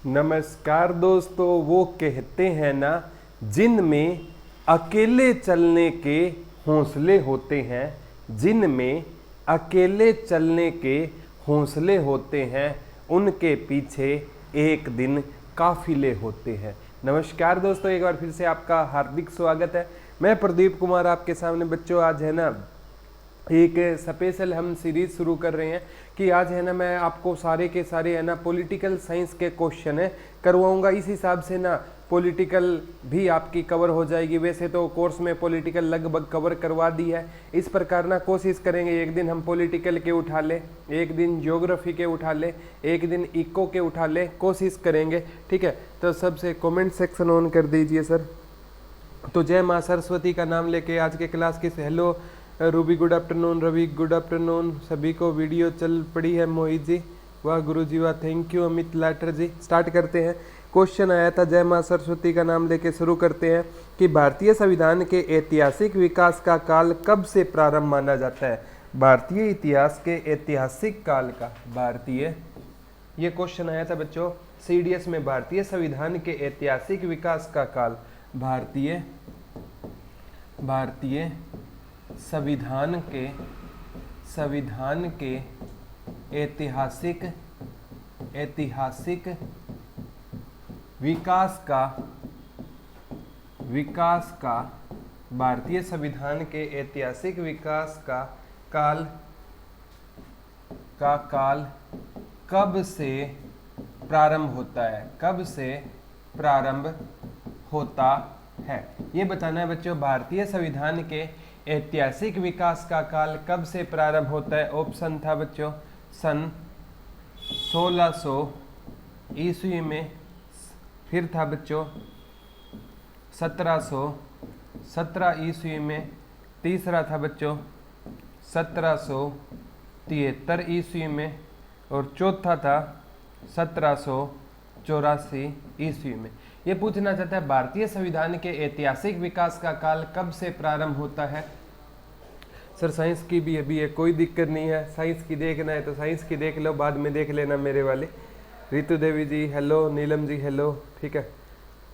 नमस्कार दोस्तों। वो कहते हैं ना, जिनमें अकेले चलने के हौसले होते हैं, जिनमें अकेले चलने के हौसले होते हैं, उनके पीछे एक दिन काफिले होते हैं। नमस्कार दोस्तों, एक बार फिर से आपका हार्दिक स्वागत है। मैं प्रदीप कुमार आपके सामने। बच्चों, आज है ना एक स्पेशल हम सीरीज शुरू कर रहे हैं कि आज है ना मैं आपको सारे के सारे है ना पॉलिटिकल साइंस के क्वेश्चन है करवाऊंगा। इस हिसाब से ना पॉलिटिकल भी आपकी कवर हो जाएगी। वैसे तो कोर्स में पॉलिटिकल लगभग कवर करवा दी है। इस प्रकार ना कोशिश करेंगे, एक दिन हम पॉलिटिकल के उठा ले, एक दिन ज्योग्राफी के उठा ले, एक दिन इको के उठा ले, कोशिश करेंगे। ठीक है, तो सबसे कमेंट सेक्शन ऑन कर दीजिए सर। तो जय माँ सरस्वती का नाम लेके आज के क्लास की hello Ruby, good afternoon. Ravi, good afternoon. सभी को वीडियो चल पड़ी है। मोहित जी, वाह गुरु जी वाह, thank you. Amit Latar ji, start करते हैं। क्वेश्चन आया था, जय माँ सरस्वती का नाम लेके शुरू करते हैं कि भारतीय संविधान के ऐतिहासिक विकास का काल कब से प्रारंभ माना जाता है। भारतीय इतिहास के ऐतिहासिक काल का ये क्वेश्चन आया था बच्चों सीडीएस में। भारतीय संविधान के ऐतिहासिक विकास का काल, भारतीय संविधान के ऐतिहासिक विकास का भारतीय संविधान के ऐतिहासिक विकास का काल कब से प्रारंभ होता है, ये बताना है बच्चों। भारतीय संविधान के ऐतिहासिक विकास का काल कब से प्रारंभ होता है। ऑप्शन था बच्चों सन 1600 ईस्वी में, फिर था बच्चों 1717 ईस्वी में, तीसरा था बच्चों 1773 ईस्वी में, और चौथा था 1784 ईस्वी में। ये पूछना चाहता है भारतीय संविधान के ऐतिहासिक विकास का काल कब से प्रारंभ होता है। सर साइंस की भी अभी है, कोई दिक्कत नहीं है। साइंस की देखना है तो साइंस की देख लो, बाद में देख लेना मेरे वाले। रितु देवी जी हेलो, नीलम जी हेलो, ठीक है,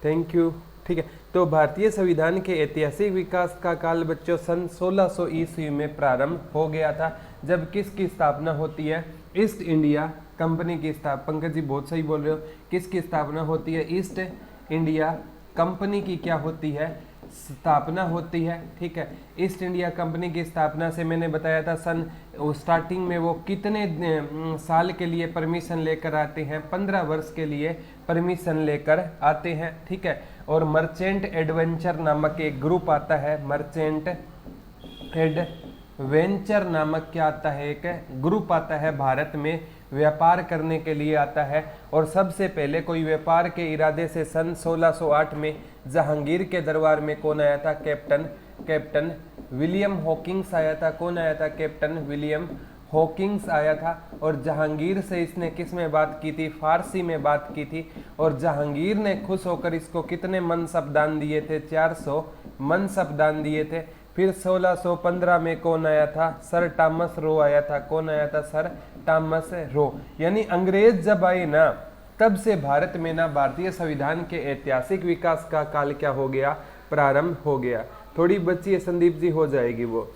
थैंक यू। ठीक है, तो भारतीय संविधान के ऐतिहासिक विकास का काल बच्चों सन 1600 ईस्वी में प्रारंभ हो गया था, जब किसकी स्थापना होती है। ईस्ट इंडिया कंपनी की स्थापना। पंकज जी बहुत सही बोल रहे हो। किसकी स्थापना होती है। ईस्ट इंडिया कंपनी की क्या होती है, स्थापना होती है। ठीक है, ईस्ट इंडिया कंपनी की स्थापना से मैंने बताया था सन स्टार्टिंग में वो कितने साल के लिए परमिशन लेकर आते हैं, 15 वर्ष के लिए परमिशन लेकर आते हैं। ठीक है, और मर्चेंट एडवेंचर नामक एक ग्रुप आता है, मर्चेंट एडवेंचर नामक क्या आता है, एक ग्रुप आता है भारत में, व्यापार करने के लिए आता है। और सबसे पहले कोई व्यापार के इरादे से सन 1608 में जहांगीर के दरबार में कौन आया था, कैप्टन विलियम हॉकिंग्स आया था। कौन आया था, कैप्टन विलियम हॉकिंग्स आया था। और जहांगीर से इसने किस में बात की थी, फारसी में बात की थी। और जहांगीर ने खुश होकर इसको कितने मनसब दान दिए थे, 400 मनसब दान दिए थे। फिर 1615 में कौन आया था, सर टॉमस रो आया था। कौन आया था, सर टॉमस रो। यानी अंग्रेज जब आए ना, तब से भारत में ना भारतीय संविधान के ऐतिहासिक विकास का काल क्या हो गया, प्रारंभ हो गया। थोड़ी बच्ची है संदीप जी, हो जाएगी वो।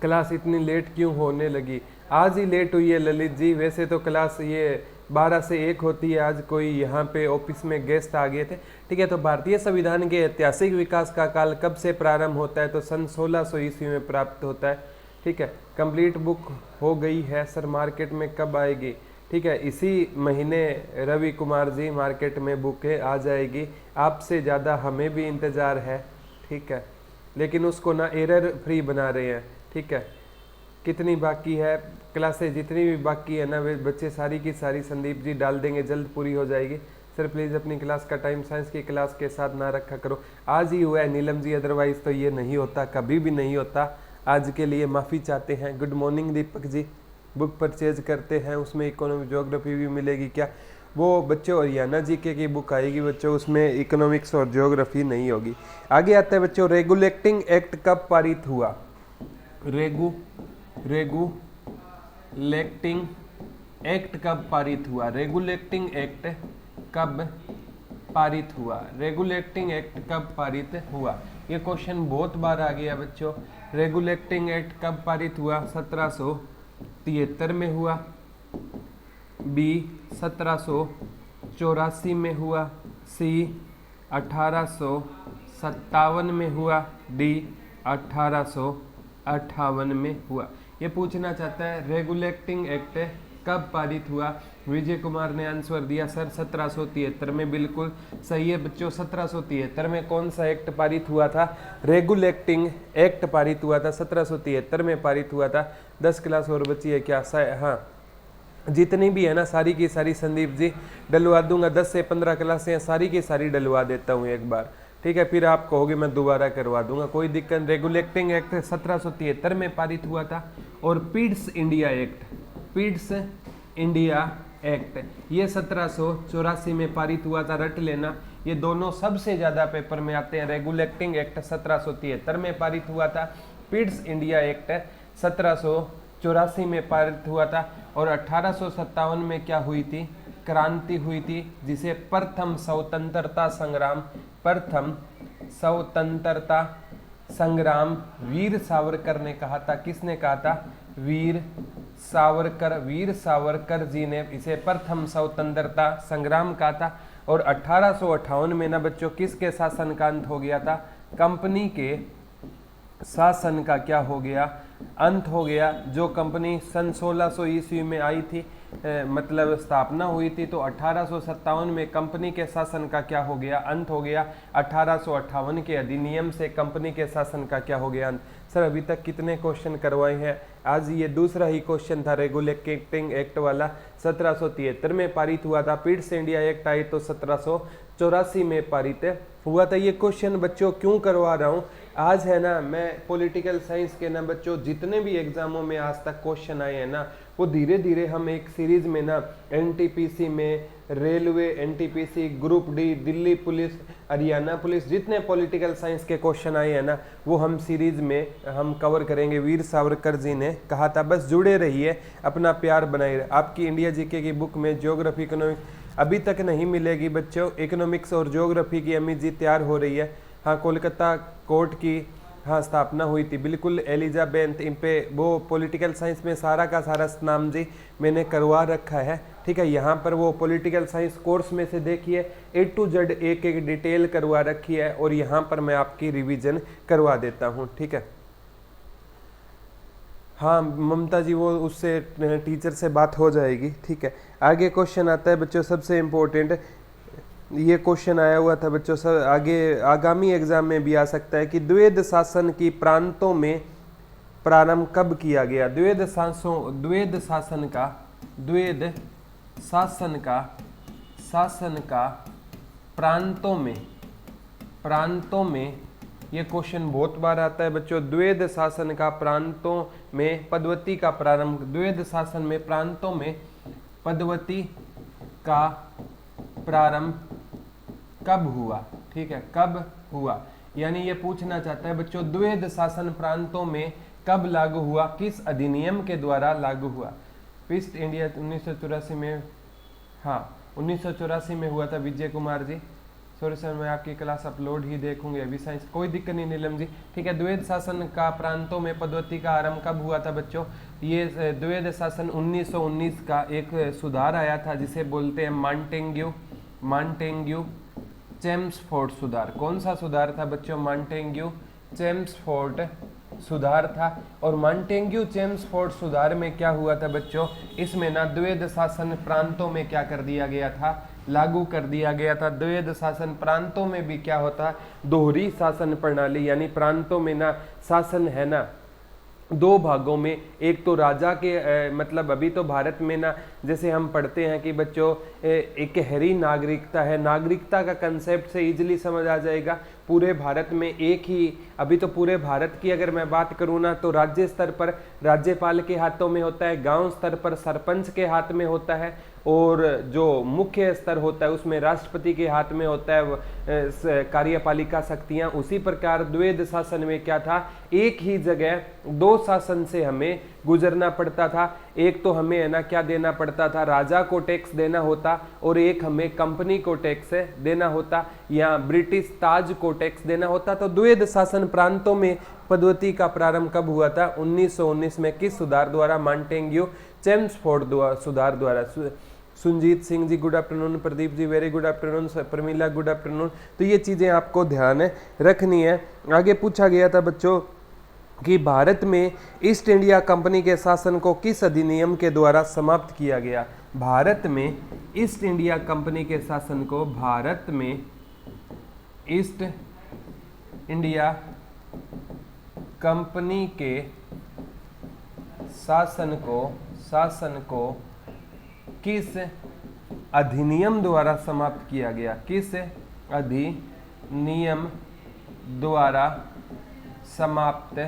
क्लास इतनी लेट क्यों होने लगी, आज ही लेट हुई है ललित जी। वैसे तो क्लास ये 12 से 1 होती है, आज कोई यहाँ पे ऑफिस में गेस्ट आ गए थे। ठीक है, तो भारतीय संविधान के ऐतिहासिक विकास का काल कब से प्रारंभ होता है, तो सन 1600 ईस्वी में प्राप्त होता है। ठीक है, कंप्लीट बुक हो गई है सर, मार्केट में कब आएगी। ठीक है, इसी महीने रवि कुमार जी मार्केट में बुकें आ जाएगी। आपसे ज़्यादा हमें भी इंतज़ार है। ठीक है, लेकिन उसको ना एरर फ्री बना रहे हैं। ठीक है, कितनी बाकी है क्लासेस, जितनी भी बाकी है ना वे बच्चे सारी की सारी संदीप जी डाल देंगे, जल्द पूरी हो जाएगी। सर प्लीज़ अपनी क्लास का टाइम साइंस की क्लास के साथ ना रखा करो। आज ही हुआ है नीलम जी, अदरवाइज तो ये नहीं होता, कभी भी नहीं होता। आज के लिए माफ़ी चाहते हैं। Good morning Deepak ji. Book purchase करते हैं, उसमें इकोनॉमिक ज्योग्राफी भी मिलेगी क्या। वो बच्चों हरियाणा जीके की बुक आएगी बच्चों, उसमें इकोनॉमिक्स और ज्योग्राफी नहीं होगी। आगे आता है बच्चों, रेगुलेटिंग एक्ट कब पारित हुआ। रेगुलेटिंग एक्ट कब पारित हुआ। रेगुलेटिंग एक्ट कब पारित हुआ? रेगुलेटिंग एक्ट कब पारित हुआ? ये क्वेश्चन बहुत बार आ गया बच्चों। रेगुलेटिंग एक्ट कब पारित हुआ? 1773 में हुआ, बी 1784 में हुआ, सी 1857 में हुआ, डी 1858 में हुआ। ये पूछना चाहता है रेगुलेटिंग एक्ट कब पारित हुआ? विजय कुमार ने आंसर दिया सर 1773 में। बिल्कुल सही है बच्चों। 1773 में कौन सा एक्ट पारित हुआ था? रेगुलेटिंग एक्ट पारित हुआ था, 1773 में पारित हुआ था। 10 क्लास और बची है क्या? हाँ, जितनी भी है ना सारी की सारी संदीप जी डलवा दूंगा। 10 से 15 क्लासें सारी की सारी डलवा देता हूँ एक बार, ठीक है? फिर आप कहोगे मैं दोबारा करवा दूंगा, कोई दिक्कत। रेगुलेटिंग एक्ट 1773 में पारित हुआ था। और Pitt's India act, Pitt's India act ये 1784 में पारित हुआ था। रट लेना, ये दोनों सबसे ज्यादा पेपर में आते हैं। रेगुलेटिंग एक्ट 1773 में पारित हुआ था, पिट्स इंडिया एक्ट 1784 में पारित हुआ था। और 1857 में क्या हुई थी? क्रांति हुई थी, जिसे प्रथम स्वतंत्रता संग्राम, प्रथम स्वतंत्रता संग्राम वीर सावरकर ने कहा था। किसने कहा था? वीर सावरकर। वीर सावरकर जी ने इसे प्रथम स्वतंत्रता संग्राम कहा था। और 1858 में ना बच्चों किसके शासन का अंत हो गया था? कंपनी के शासन का क्या हो गया? अंत हो गया। जो कंपनी सन 1600 ईस्वी में आई थी, मतलब स्थापना हुई थी, तो 1857 में कंपनी के शासन का क्या हो गया? अंत हो गया। 1858 के अधिनियम से कंपनी के शासन का क्या हो गया? अंत। सर अभी तक कितने क्वेश्चन करवाए हैं? आज ये दूसरा ही क्वेश्चन था रेगुलेटिंग एक्ट वाला। 1773 में पारित हुआ था। पिट्स इंडिया एक्ट आई तो 1784 में पारित हुआ था। ये क्वेश्चन बच्चों क्यों करवा रहा हूँ? आज है ना, मैं पॉलिटिकल साइंस के ना बच्चों जितने भी एग्जामों में आज तक क्वेश्चन आए हैं ना, वो धीरे धीरे हम एक सीरीज में ना एनटीपीसी में, railway, NTPC, group D, Delhi police, Haryana police, जितने पॉलिटिकल साइंस के क्वेश्चन आए हैं ना, वो हम सीरीज में हम कवर करेंगे। वीर सावरकर जी ने कहा था। बस जुड़े रहिए, अपना प्यार बनाए रहिए। आपकी इंडिया जीके की बुक में ज्योग्राफी, इकोनॉमिक्स अभी तक नहीं मिलेगी बच्चों। इकोनॉमिक्स और ज्योग्राफी की अमित जी तैयार हो रही है। हाँ, कोलकाता कोर्ट की हाँ स्थापना हुई थी, बिल्कुल एलिजाबेथ। इन पे वो पॉलिटिकल साइंस में सारा का सारा नाम जी मैंने करवा रखा है, ठीक है? यहाँ पर वो पॉलिटिकल साइंस कोर्स में से देखिए A to Z एक एक डिटेल करवा रखी है, और यहाँ पर मैं आपकी रिवीजन करवा देता हूँ, ठीक है? हाँ ममता जी, वो उससे टीचर से बात हो जाएगी, ठीक है? आगे क्वेश्चन आता है बच्चों, सबसे इम्पोर्टेंट ये क्वेश्चन आया हुआ था बच्चों। सब आगे आगामी एग्जाम में भी आ सकता है कि द्वैध शासन की प्रांतों में प्रारंभ कब किया गया? द्वैध शासन का प्रांतों में ये क्वेश्चन बहुत बार आता है बच्चों। द्वैध शासन का प्रांतों में पदवती का प्रारंभ, द्वैध शासन में प्रांतों में पदवती का प्रारंभ कब हुआ? ठीक है, कब हुआ? यानी ये पूछना चाहता है बच्चों द्वैध शासन प्रांतों में कब लागू हुआ, किस अधिनियम के द्वारा लागू हुआ? पिट्स इंडिया 1984 में, हाँ 1984 में हुआ था विजय कुमार जी। सॉरी सर, मैं आपकी क्लास अपलोड ही देखूंगी अभी साइंस, कोई दिक्कत नहीं नीलम जी, ठीक है। द्वैध शासन का प्रांतों में पदवती का आरंभ कब हुआ था बच्चों? ये द्वैध शासन 1919 का एक सुधार आया था जिसे बोलते हैं मॉन्टेग्यू चेम्सफोर्ड सुधार। कौन सा सुधार था बच्चों? मॉन्टेग्यू चेम्सफोर्ड सुधार था। और मॉन्टेग्यू चेम्सफोर्ड सुधार में क्या हुआ था बच्चों? इसमें ना द्वैध शासन प्रांतों में क्या कर दिया गया था? लागू कर दिया गया था। द्वैध शासन प्रांतों में भी क्या होता है? दोहरी शासन प्रणाली, यानी प्रांतों में ना शासन है ना दो भागों में, एक तो राजा के मतलब अभी तो भारत में ना जैसे हम पढ़ते हैं कि बच्चों एक गहरी नागरिकता है, नागरिकता का कंसेप्ट से इजीली समझ आ जाएगा। पूरे भारत में एक ही, अभी तो पूरे भारत की अगर मैं बात करूँ ना तो राज्य स्तर पर राज्यपाल के हाथों में होता है, गांव स्तर पर सरपंच के हाथ में होता है, और जो मुख्य स्तर होता है उसमें राष्ट्रपति के हाथ में होता है कार्यपालिका शक्तियां। उसी प्रकार द्वैध शासन में क्या था, एक ही जगह दो शासन से हमें गुजरना पड़ता था। एक तो हमें है ना क्या देना पड़ता था, राजा को टैक्स देना होता, और एक हमें कंपनी को टैक्स देना होता, या ब्रिटिश ताज को टैक्स देना होता। तो द्वैध शासन प्रांतों में पद्धति का प्रारंभ कब हुआ था, 1919 में। किस सुधार द्वारा, मॉन्टेग्यू चेम्सफोर्ड सुधार द्वारा। Sunjeet Singh ji good afternoon, Pradeep ji very good afternoon, Pramila good afternoon. तो ये चीजें आपको ध्यान रखनी है। आगे पूछा गया था बच्चों कि भारत में ईस्ट इंडिया कंपनी के शासन को किस अधिनियम के द्वारा समाप्त किया गया। भारत में ईस्ट इंडिया कंपनी के शासन को, भारत में ईस्ट इंडिया कंपनी के शासन को किस अधिनियम द्वारा समाप्त किया गया, किस अधिनियम द्वारा समाप्त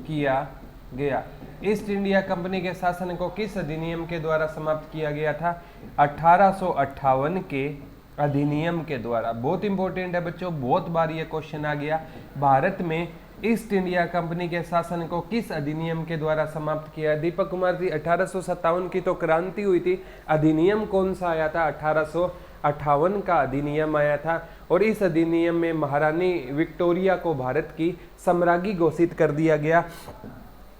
किया गया। ईस्ट इंडिया कंपनी के शासन को किस अधिनियम के द्वारा समाप्त किया गया था, 1858 के अधिनियम के द्वारा। बहुत इंपॉर्टेंट है बच्चों, बहुत बार ये क्वेश्चन आ गया। भारत में ईस्ट इंडिया कंपनी के शासन को किस अधिनियम के द्वारा समाप्त किया। दीपक कुमार जी 1857 की तो क्रांति हुई थी, अधिनियम कौन सा आया था, 1858 का अधिनियम आया था। और इस अधिनियम में महारानी विक्टोरिया को भारत की सम्राज्ञी घोषित कर दिया गया।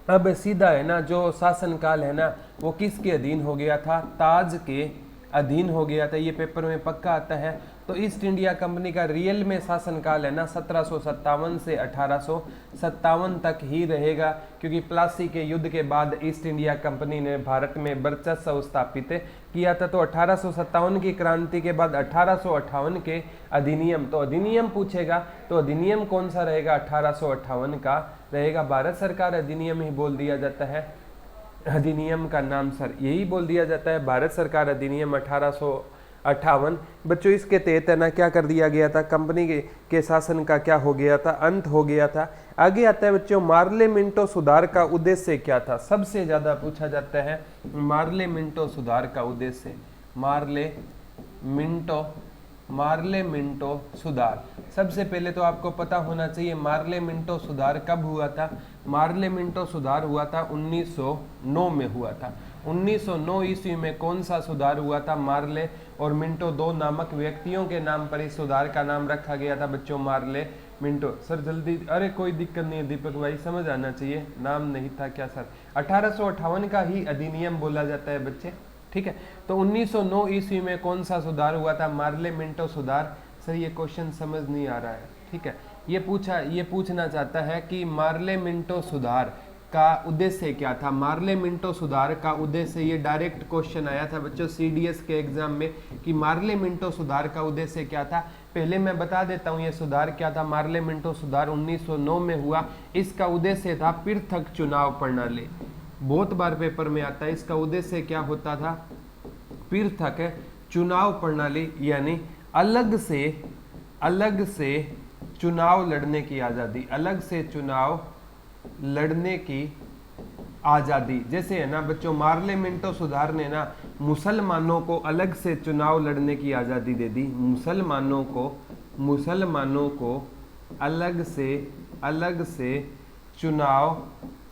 अब सीधा है ना जो शासनकाल है ना वो किसके अधीन हो गया था, ताज के अधीन हो गया था। ये पेपर में पक्का आता है। तो ईस्ट इंडिया कंपनी का रियल में शासनकाल है ना 1757 से 1857 तक ही रहेगा, क्योंकि प्लासी के युद्ध के बाद ईस्ट इंडिया कंपनी ने भारत में वर्चस्व स्थापित किया था। तो 1857 की क्रांति के बाद 1858 के अधिनियम, तो अधिनियम पूछेगा तो अधिनियम कौन सा रहेगा, 1858 का रहेगा। भारत सरकार अधिनियम ही बोल दिया जाता है, अधिनियम का नाम सर यही बोल दिया जाता है, भारत सरकार अधिनियम 1858। बच्चों इसके तहत है ना क्या कर दिया गया था, कंपनी के शासन का क्या हो गया था, अंत हो गया था। आगे आता है बच्चों मार्ले मिंटो सुधार का उद्देश्य क्या था, सबसे ज्यादा पूछा जाता है मार्ले मिंटो सुधार का उद्देश्य। मार्ले मिंटो सुधार, सबसे पहले तो आपको पता होना चाहिए मार्ले मिंटो सुधार कब हुआ था। मार्ले मिंटो सुधार हुआ था 1909 में हुआ था। 1909 ईस्वी में कौन सा सुधार हुआ था, मार्ले और मिंटो दो नामक व्यक्तियों के नाम पर इस सुधार का नाम रखा गया था बच्चों, मार्ले मिंटो। सर जल्दी, अरे कोई दिक्कत नहीं है दीपक भाई, समझ आना चाहिए, नाम नहीं था क्या सर। 1858 का ही अधिनियम बोला जाता है बच्चे, ठीक है। तो 1909 ईस्वी में कौन सा सुधार हुआ था, मार्ले मिंटो सुधार। सर ये क्वेश्चन समझ नहीं आ रहा है, ठीक है। ये पूछना चाहता है कि मार्ले मिंटो सुधार का उद्देश्य क्या था। मार्ले मिंटो सुधार का उद्देश्य, ये डायरेक्ट क्वेश्चन आया था बच्चों सीडीएस के एग्जाम में कि मार्ले मिंटो सुधार का उद्देश्य क्या था। पहले मैं बता देता हूँ ये सुधार क्या था। मार्ले मिंटो सुधार 1909 में हुआ। इसका उद्देश्य था पृथक चुनाव प्रणाली, बहुत बार पेपर में आता है। इसका उद्देश्य क्या होता था, पृथक चुनाव प्रणाली, यानी अलग से चुनाव लड़ने की आजादी, अलग से चुनाव लड़ने की आजादी। जैसे है ना बच्चों मार्ले मिंटो सुधार ने ना मुसलमानों को अलग से चुनाव लड़ने की आजादी दे दी। मुसलमानों को अलग से चुनाव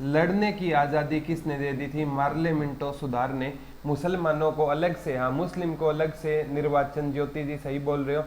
लड़ने की आजादी किसने दे दी थी, मार्ले मिंटो सुधार ने मुसलमानों को अलग से, हाँ मुस्लिम को अलग से निर्वाचन, ज्योति जी सही बोल रहे हो,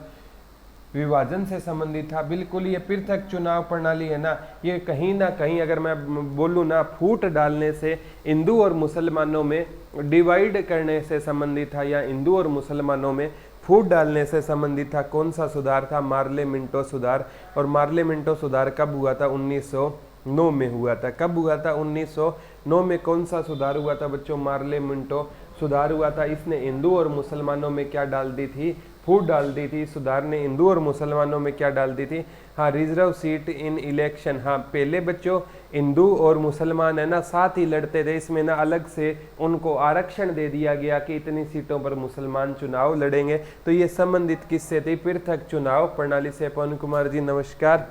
विभाजन से संबंधित था। बिल्कुल ये पृथक चुनाव प्रणाली है ना, ये कहीं ना कहीं अगर मैं बोलूँ ना फूट डालने से, हिंदू और मुसलमानों में डिवाइड करने से संबंधित था, या हिंदू और मुसलमानों में फूट डालने से संबंधित था। कौन सा सुधार था, मार्ले मिंटो सुधार। और मार्ले मिंटो सुधार कब हुआ था, 1909 में हुआ था। कब हुआ था, 1909 में। कौन सा सुधार हुआ था बच्चों, मार्ले मिंटो सुधार हुआ था। इसने हिंदू और मुसलमानों में क्या डाल दी थी, फूट डाल दी थी सुधार ने हिंदू और मुसलमानों में क्या डाल दी थी, हाँ रिजर्व सीट इन इलेक्शन। हाँ पहले बच्चों हिंदू और मुसलमान है ना साथ ही लड़ते थे, इसमें ना अलग से उनको आरक्षण दे दिया गया कि इतनी सीटों पर मुसलमान चुनाव लड़ेंगे। तो ये संबंधित किससे थी, पृथक चुनाव प्रणाली से। पवन कुमार जी नमस्कार।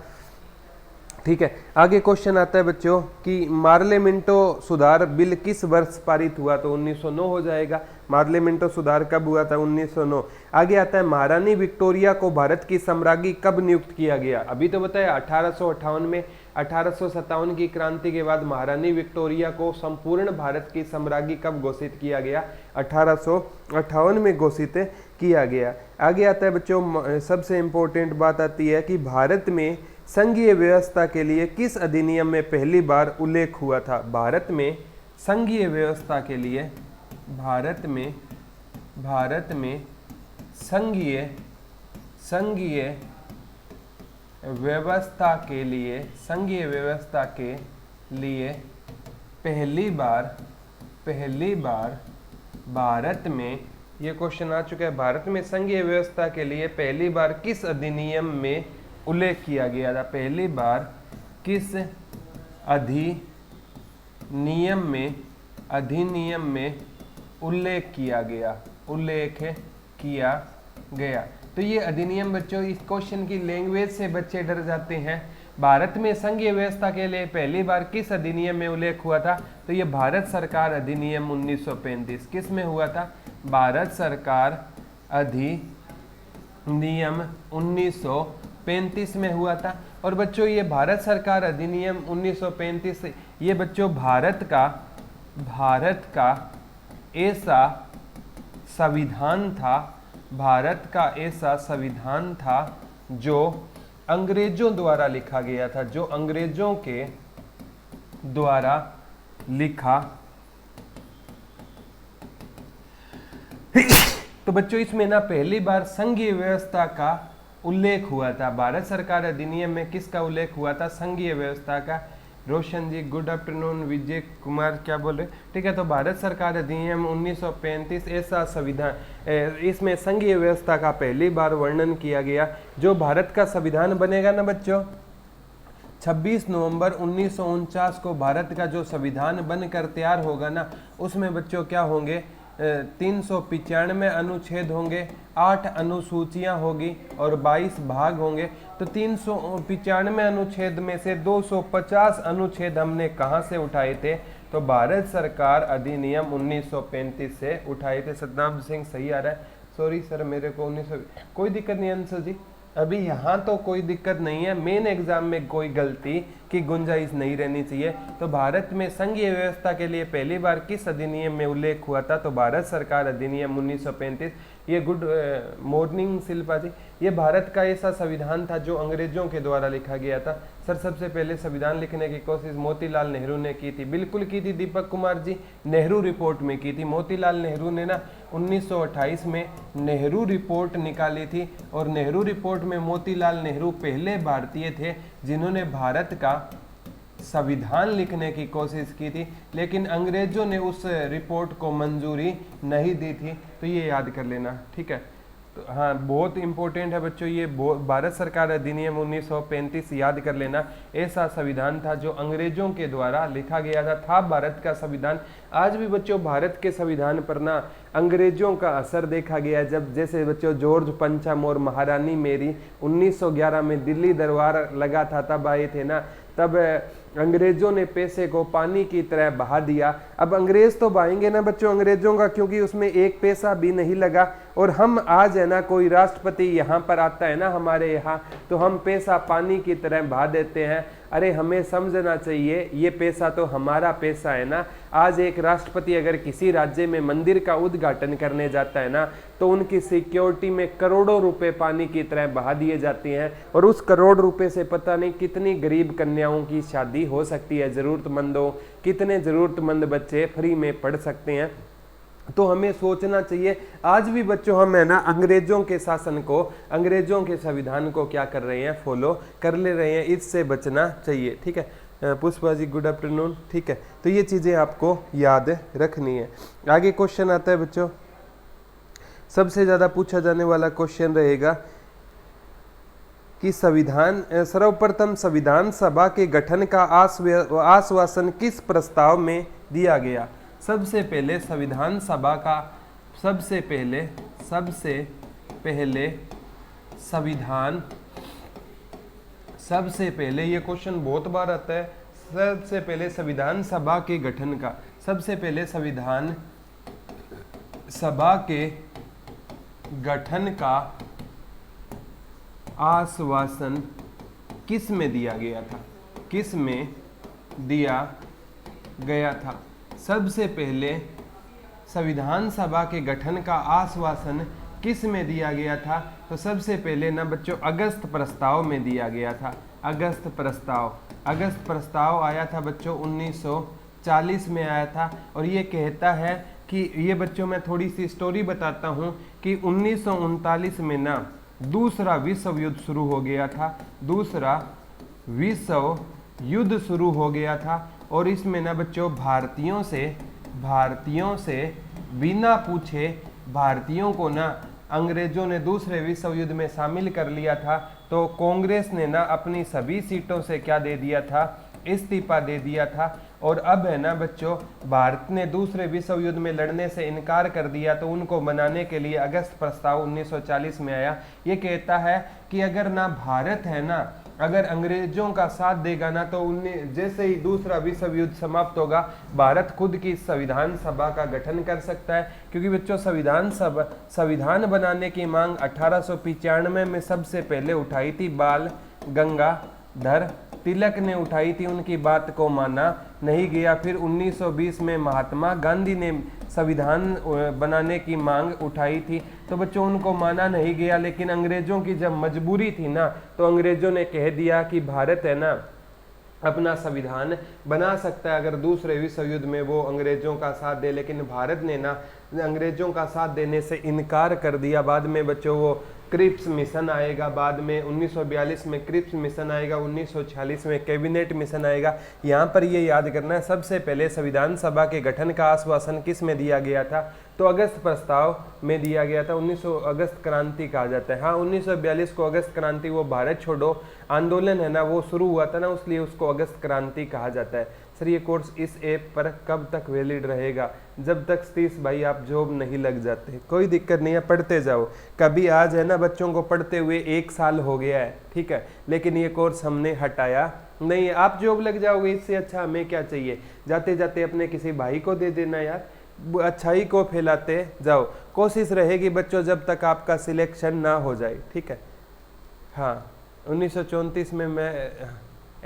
ठीक है, आगे क्वेश्चन आता है बच्चों कि मार्लेमेंटो सुधार बिल किस वर्ष पारित हुआ, तो 1909 हो जाएगा। मार्लेमेंटो सुधार कब हुआ था, 1909। आगे आता है महारानी विक्टोरिया को भारत की सम्राज्ञी कब नियुक्त किया गया, अभी तो बताया 1858 में। 1857 की क्रांति के बाद महारानी विक्टोरिया को संपूर्ण भारत की सम्राज्ञी कब घोषित किया गया, 1858 में घोषित किया गया। आगे आता है बच्चों सबसे इंपॉर्टेंट बात आती है कि भारत में संघीय व्यवस्था के लिए किस अधिनियम में पहली बार उल्लेख हुआ था। भारत में संघीय व्यवस्था के लिए, भारत में संघीय व्यवस्था के लिए पहली बार भारत में, ये क्वेश्चन आ चुका है, भारत में संघीय व्यवस्था के लिए पहली बार किस अधिनियम में उल्लेख किया गया था, पहली बार किस अधिनियम में उल्लेख किया गया। तो ये अधिनियम बच्चों, इस क्वेश्चन की लैंग्वेज से बच्चे डर जाते हैं। भारत में संघीय व्यवस्था के लिए पहली बार किस अधिनियम में उल्लेख हुआ था, तो ये भारत सरकार अधिनियम 1935। किस में हुआ था, भारत सरकार अधिनियम 1935 में हुआ था। और बच्चों ये भारत सरकार अधिनियम 1935 ये बच्चों भारत का ऐसा संविधान था जो अंग्रेजों द्वारा लिखा गया था, जो अंग्रेजों के द्वारा लिखा। तो बच्चों इसमें ना पहली बार संघीय व्यवस्था का उल्लेख हुआ था। भारत सरकार अधिनियम में किसका उल्लेख हुआ था, संघीय व्यवस्था का। रोशन जी गुड आफ्टरनून। विजय कुमार क्या बोल रहे, ठीक है। तो भारत सरकार अधिनियम 1935 ऐसा संविधान, इसमें संघीय व्यवस्था का पहली बार वर्णन किया गया। जो भारत का संविधान बनेगा ना बच्चों, 26 नवंबर 1949 को भारत का जो संविधान बनकर तैयार होगा ना, उसमें बच्चों क्या होंगे, 395 अनुच्छेद होंगे, 8 अनुसूचियां होगी और 22 भाग होंगे। तो 395 अनुच्छेद में से 250 अनुच्छेद हमने कहाँ से उठाए थे, तो भारत सरकार अधिनियम 1935 से उठाए थे। सतनाम सिंह सही आ रहा है, सॉरी सर मेरे को 1900, कोई दिक्कत नहीं अंशु जी, अभी यहाँ तो कोई दिक्कत नहीं है, मेन एग्जाम में कोई गलती की गुंजाइश नहीं रहनी चाहिए। तो भारत में संघीय व्यवस्था के लिए पहली बार किस अधिनियम में उल्लेख हुआ था, तो भारत सरकार अधिनियम 1935। ये गुड मॉर्निंग शिल्पा जी, ये भारत का ऐसा संविधान था जो अंग्रेजों के द्वारा लिखा गया था। सर सबसे पहले संविधान लिखने की कोशिश मोतीलाल नेहरू ने की थी, बिल्कुल की थी दीपक कुमार जी, नेहरू रिपोर्ट में की थी। मोतीलाल नेहरू ने ना 1928 में नेहरू रिपोर्ट निकाली थी, और नेहरू रिपोर्ट में मोतीलाल नेहरू पहले भारतीय थे जिन्होंने भारत का संविधान लिखने की कोशिश की थी, लेकिन अंग्रेजों ने उस रिपोर्ट को मंजूरी नहीं दी थी। तो ये याद कर लेना, ठीक है। तो हाँ बहुत इंपॉर्टेंट है बच्चों, ये भारत सरकार अधिनियम 1935 याद कर लेना। ऐसा संविधान था जो अंग्रेजों के द्वारा लिखा गया था भारत का संविधान। आज भी बच्चों भारत के संविधान पर ना अंग्रेजों का असर देखा गया। जब जैसे बच्चों जॉर्ज पंचम और महारानी मेरी 1911 में दिल्ली दरबार लगा था, तब आए थे ना, तब अंग्रेजों ने पैसे को पानी की तरह बहा दिया। अब अंग्रेज तो बहाएंगे ना बच्चों अंग्रेजों का, क्योंकि उसमें एक पैसा भी नहीं लगा। और हम आज है ना, कोई राष्ट्रपति यहाँ पर आता है ना हमारे यहाँ, तो हम पैसा पानी की तरह बहा देते हैं। अरे हमें समझना चाहिए ये पैसा तो हमारा पैसा है ना। आज एक राष्ट्रपति अगर किसी राज्य में मंदिर का उद्घाटन करने जाता है ना, तो उनकी सिक्योरिटी में करोड़ों रुपए पानी की तरह बहा दिए जाते हैं, और उस करोड़ रुपए से पता नहीं कितनी गरीब कन्याओं की शादी हो सकती है, जरूरतमंदों, कितने जरूरतमंद बच्चे फ्री में पढ़ सकते हैं। तो हमें सोचना चाहिए आज भी बच्चों हम है ना अंग्रेजों के शासन को, अंग्रेजों के संविधान को क्या कर रहे हैं, फॉलो कर ले रहे हैं, इससे बचना चाहिए, ठीक है। पुष्पा जी गुड आफ्टरनून, ठीक है। तो ये चीज़ें आपको याद रखनी है। आगे क्वेश्चन आता है बच्चों, सबसे ज़्यादा पूछा जाने वाला क्वेश्चन रहेगा कि सर्वप्रथम संविधान सभा के गठन का आश्वासन किस प्रस्ताव में दिया गया। सबसे पहले संविधान सभा का सबसे पहले ये क्वेश्चन बहुत बार आता है। सबसे पहले संविधान सभा के गठन का सबसे पहले संविधान सभा के गठन का आश्वासन किस में दिया गया था, किस में दिया गया था। सबसे पहले संविधान सभा के गठन का आश्वासन किस में दिया गया था, तो सबसे पहले ना बच्चों अगस्त प्रस्ताव में दिया गया था। अगस्त प्रस्ताव आया था बच्चों 1940 में आया था। और ये कहता है कि ये बच्चों मैं थोड़ी सी स्टोरी बताता हूँ कि 1939 में ना दूसरा विश्व युद्ध शुरू हो गया था। दूसरा विश्व युद्ध शुरू हो गया था और इसमें ना बच्चों भारतीयों से बिना पूछे भारतीयों को ना अंग्रेजों ने दूसरे विश्व युद्ध में शामिल कर लिया था। तो कांग्रेस ने ना अपनी सभी सीटों से क्या दे दिया था, इस्तीफा दे दिया था। और अब है ना बच्चों भारत ने दूसरे विश्व युद्ध में लड़ने से इनकार कर दिया, तो उनको मनाने के लिए अगस्त प्रस्ताव 1940 में आया। ये कहता है कि अगर ना भारत है ना अगर अंग्रेजों का साथ देगा ना, तो उन्हें जैसे ही दूसरा विश्व युद्ध समाप्त होगा भारत खुद की संविधान सभा का गठन कर सकता है। क्योंकि बच्चों संविधान बनाने की मांग 1895 में सबसे पहले उठाई थी बाल गंगाधर तिलक ने उठाई थी। उनकी बात को माना नहीं गया। फिर 1920 में महात्मा गांधी ने संविधान बनाने की मांग उठाई थी, तो बच्चों उनको माना नहीं गया। लेकिन अंग्रेजों की जब मजबूरी थी ना, तो अंग्रेजों ने कह दिया कि भारत है ना अपना संविधान बना सकता है अगर दूसरे विश्व युद्ध में वो अंग्रेजों का साथ दे। लेकिन भारत ने ना अंग्रेजों का साथ देने से इनकार कर दिया। बाद में बच्चों वो क्रिप्स मिशन आएगा, बाद में 1942 में क्रिप्स मिशन आएगा, 1946 में कैबिनेट मिशन आएगा। यहाँ पर ये याद करना है सबसे पहले संविधान सभा के गठन का आश्वासन किस में दिया गया था, तो अगस्त प्रस्ताव में दिया गया था। 1900 अगस्त क्रांति कहा जाता है। हाँ 1942 को अगस्त क्रांति, वो भारत छोड़ो आंदोलन है ना वो शुरू हुआ था ना, इसलिए उसको अगस्त क्रांति कहा जाता है। सर ये कोर्स इस ऐप पर कब तक वैलिड रहेगा, जब तक सतीश भाई आप जॉब नहीं लग जाते। कोई दिक्कत नहीं है, पढ़ते जाओ। कभी आज है ना बच्चों को पढ़ते हुए 1 साल हो गया है, ठीक है, लेकिन ये कोर्स हमने हटाया नहीं है। आप जॉब लग जाओगे, इससे अच्छा हमें क्या चाहिए। जाते जाते अपने किसी भाई को दे देना यार, अच्छाई को फैलाते जाओ। कोशिश रहेगी बच्चों जब तक आपका सिलेक्शन ना हो जाए, ठीक है। हाँ 1934 में मैं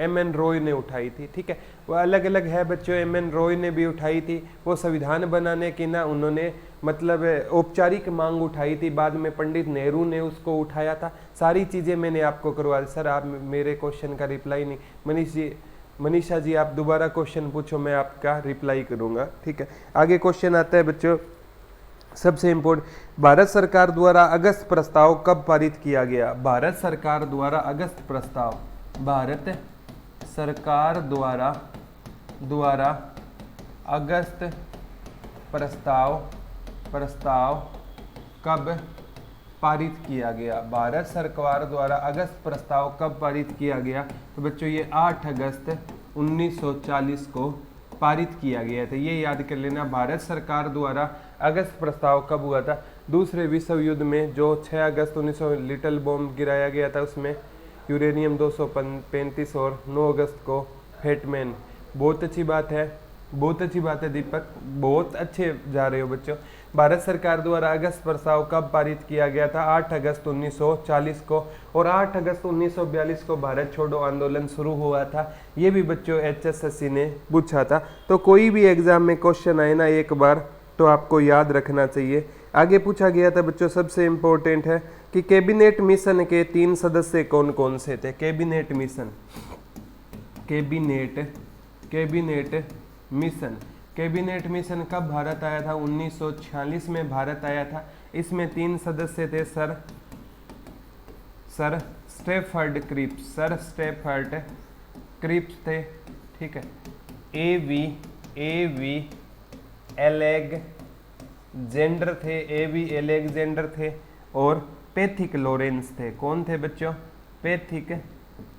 M.N. रॉय ने उठाई थी, ठीक है। वो अलग अलग है बच्चों, M.N. रॉय ने भी उठाई थी। वो संविधान बनाने की ना उन्होंने मतलब औपचारिक मांग उठाई थी, बाद में पंडित नेहरू ने उसको उठाया था। सारी चीज़ें मैंने आपको करवा दी। सर आप मेरे क्वेश्चन का रिप्लाई नहीं, मनीषा जी आप दोबारा क्वेश्चन पूछो, मैं आपका रिप्लाई करूँगा, ठीक है। आगे क्वेश्चन आता है बच्चों सबसे इम्पोर्टेंट, भारत सरकार द्वारा अगस्त प्रस्ताव कब पारित किया गया। भारत सरकार द्वारा अगस्त प्रस्ताव, भारत सरकार द्वारा अगस्त प्रस्ताव कब पारित किया गया। भारत सरकार द्वारा अगस्त प्रस्ताव कब पारित किया गया, तो बच्चों ये 8 अगस्त 1940 को पारित किया गया था। ये याद कर लेना, भारत सरकार द्वारा अगस्त प्रस्ताव कब हुआ था। दूसरे विश्व युद्ध में जो 6 अगस्त 1900 लिटिल बॉम्ब गिराया गया था, उसमें यूरेनियम 235 और 9 अगस्त को फेटमैन। बहुत अच्छी बात है, बहुत अच्छी बात है दीपक, बहुत अच्छे जा रहे हो बच्चों। भारत सरकार द्वारा अगस्त प्रस्ताव कब पारित किया गया था, 8 अगस्त 1940 को। और 8 अगस्त 1942 को भारत छोड़ो आंदोलन शुरू हुआ था। ये भी बच्चों HSSC ने पूछा था। तो कोई भी एग्जाम में क्वेश्चन आए ना एक बार तो आपको याद रखना चाहिए। आगे पूछा गया था बच्चों सबसे इम्पोर्टेंट है कि कैबिनेट मिशन के 3 सदस्य कौन कौन से थे। कैबिनेट मिशन कब भारत आया था, 1946 में भारत आया था। इसमें 3 सदस्य थे, सर स्टैफर्ड क्रिप्स थे, ठीक है। एवी जेंडर थे, एबी एलेक्जेंडर थे और पैथिक लॉरेंस थे। कौन थे बच्चों? पैथिक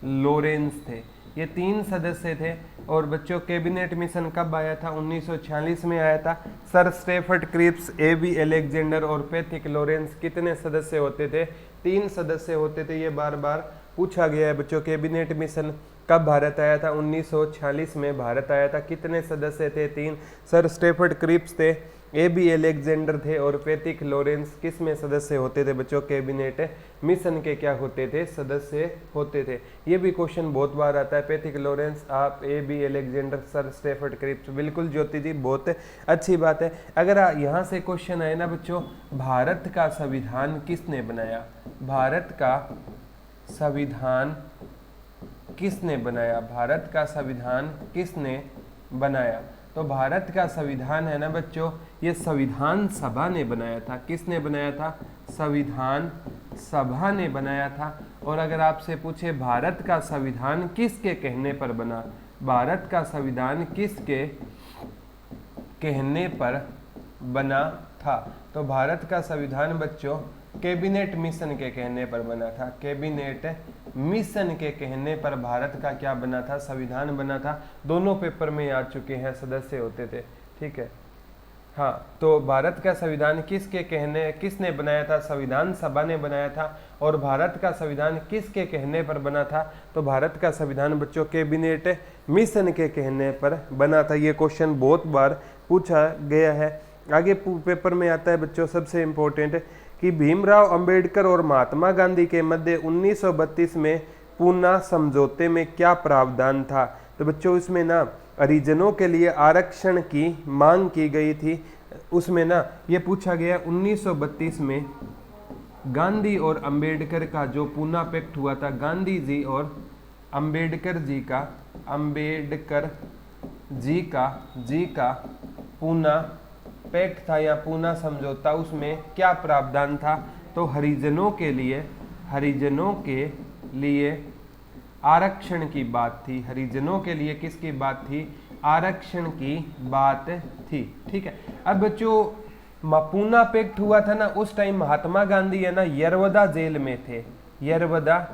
लॉरेंस थे। ये 3 सदस्य थे। और बच्चों कैबिनेट मिशन कब आया था? 1946 में आया था। Sir Stafford Cripps, AB Alexander और पैथिक लॉरेंस कितने सदस्य होते थे? 3 सदस्य होते थे। ये बार बार पूछा गया है बच्चों। कैबिनेट मिशन कब भारत आया था? 1946 में भारत आया था। कितने सदस्य थे? 3। सर स्टेफर्ड क्रिप्स थे, एबी एलेक्जेंडर थे और पैथिक लॉरेंस किस में सदस्य होते थे बच्चों? कैबिनेट मिशन के क्या होते थे? सदस्य होते थे। ये भी क्वेश्चन बहुत बार आता है। पैथिक लॉरेंस, आप, AB Alexander, sir Stafford Cripps. बिल्कुल ज्योति जी, बहुत अच्छी बात है। अगर यहाँ से क्वेश्चन आए ना बच्चों, भारत का संविधान किसने बनाया? भारत का संविधान किसने बनाया? भारत का संविधान किसने बनाया? तो भारत का संविधान है ना बच्चों, ये संविधान सभा ने बनाया था। किसने बनाया था? संविधान सभा ने बनाया था। और अगर आपसे पूछे भारत का संविधान किसके कहने पर बना? भारत का संविधान किसके कहने पर बना था? तो भारत का संविधान बच्चों कैबिनेट मिशन के कहने पर बना था। कैबिनेट मिशन के कहने पर भारत का क्या बना था? संविधान बना था। दोनों पेपर में आ चुके हैं, सदस्य होते थे। ठीक है, हाँ। तो भारत का संविधान किसने बनाया था? संविधान सभा ने बनाया था। और भारत का संविधान किसके कहने पर बना था? तो भारत का संविधान बच्चों कैबिनेट मिशन के कहने पर बना था। ये क्वेश्चन बहुत बार पूछा गया है। आगे पेपर में आता है बच्चों सबसे इम्पोर्टेंट कि भीमराव अंबेडकर और महात्मा गांधी के मध्य 1932 में पूना समझौते में क्या प्रावधान था? तो बच्चों इसमें ना हरिजनों के लिए आरक्षण की मांग की गई थी। उसमें ना ये पूछा गया 1932 में गांधी और अंबेडकर का जो पूना पैक्ट हुआ था, गांधी जी और अंबेडकर जी का पूना पैक्ट था या पूना समझौता, उसमें क्या प्रावधान था? तो हरिजनों के लिए आरक्षण की बात थी। हरिजनों के लिए किसकी बात थी? आरक्षण की बात थी। ठीक है। अब बच्चों पूना पैक्ट हुआ था ना, उस टाइम महात्मा गांधी है ना यरवदा जेल में थे। यरवदा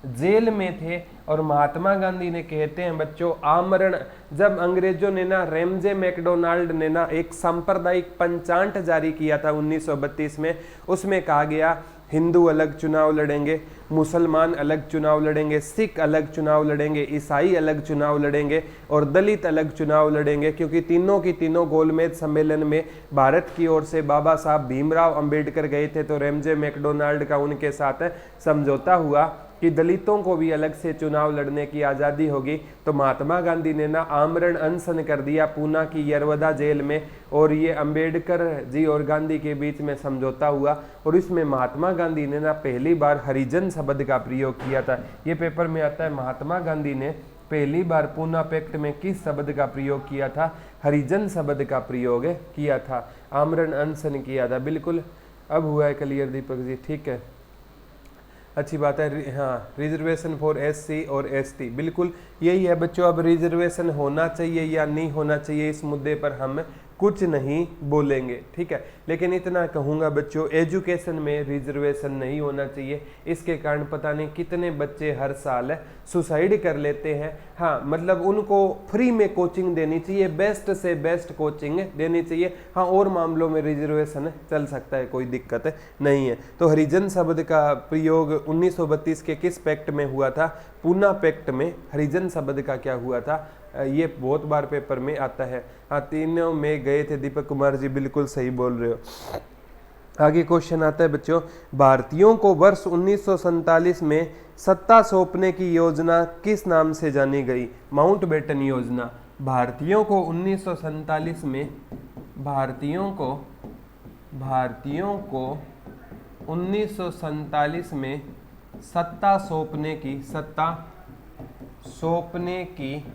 जेल में थे। और महात्मा गांधी ने कहते हैं बच्चों आमरण, जब अंग्रेजों ने ना रेमजे मैकडोनाल्ड ने ना एक सांप्रदायिक पंचांट जारी किया था 1932 में, उसमें कहा गया हिंदू अलग चुनाव लड़ेंगे, मुसलमान अलग चुनाव लड़ेंगे, सिख अलग चुनाव लड़ेंगे, ईसाई अलग चुनाव लड़ेंगे और दलित अलग चुनाव लड़ेंगे, क्योंकि तीनों की तीनों गोलमेज सम्मेलन में भारत की ओर से बाबा साहब भीमराव अंबेडकर गए थे। तो रेमजे मैकडोनाल्ड का उनके साथ समझौता हुआ कि दलितों को भी अलग से चुनाव लड़ने की आज़ादी होगी। तो महात्मा गांधी ने ना आमरण अनशन कर दिया पूना की यरवदा जेल में, और ये अंबेडकर जी और गांधी के बीच में समझौता हुआ। और इसमें महात्मा गांधी ने ना पहली बार हरिजन शब्द का प्रयोग किया था। ये पेपर में आता है, महात्मा गांधी ने पहली बार पूना पैक्ट में किस शब्द का प्रयोग किया था? हरिजन शब्द का प्रयोग किया था, आमरण अनशन किया था। बिल्कुल, अब हुआ है क्लियर दीपक जी। ठीक है, अच्छी बात है। हाँ, रिजर्वेशन फॉर एससी और एसटी, बिल्कुल यही है बच्चों। अब रिजर्वेशन होना चाहिए या नहीं होना चाहिए, इस मुद्दे पर हम कुछ नहीं बोलेंगे। ठीक है, लेकिन इतना कहूँगा बच्चों, एजुकेशन में रिजर्वेशन नहीं होना चाहिए। इसके कारण पता नहीं कितने बच्चे हर साल सुसाइड कर लेते हैं। हाँ, मतलब उनको फ्री में कोचिंग देनी चाहिए, बेस्ट से बेस्ट कोचिंग देनी चाहिए। हाँ, और मामलों में रिजर्वेशन चल सकता है, कोई दिक्कत नहीं है। तो हरिजन शब्द का प्रयोग 1932 के किस पैक्ट में हुआ था? पूना पैक्ट में हरिजन शब्द का क्या हुआ था? ये बहुत बार पेपर में आता है। हाँ, तीनों में गए थे। दीपक कुमार जी बिल्कुल सही बोल रहे हो। आगे क्वेश्चन आता है बच्चों, भारतीयों को वर्ष 1947 में सत्ता सौंपने की योजना किस नाम से जानी गई? माउंटबेटन योजना। भारतीयों को 1947 में 1947 में सत्ता सौंपने की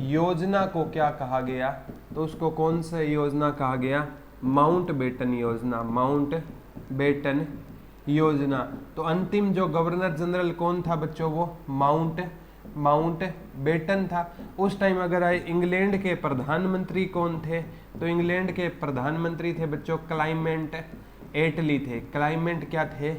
योजना को क्या कहा गया? तो उसको कौन सा योजना कहा गया? माउंटबेटन योजना। माउंटबेटन योजना। तो अंतिम जो गवर्नर जनरल कौन था बच्चों? वो माउंटबेटन माउंट बेटन था। उस टाइम अगर आए इंग्लैंड के प्रधानमंत्री कौन थे, तो इंग्लैंड के प्रधानमंत्री थे बच्चों क्लाइमेट एटली थे। क्लाइमेट क्या थे,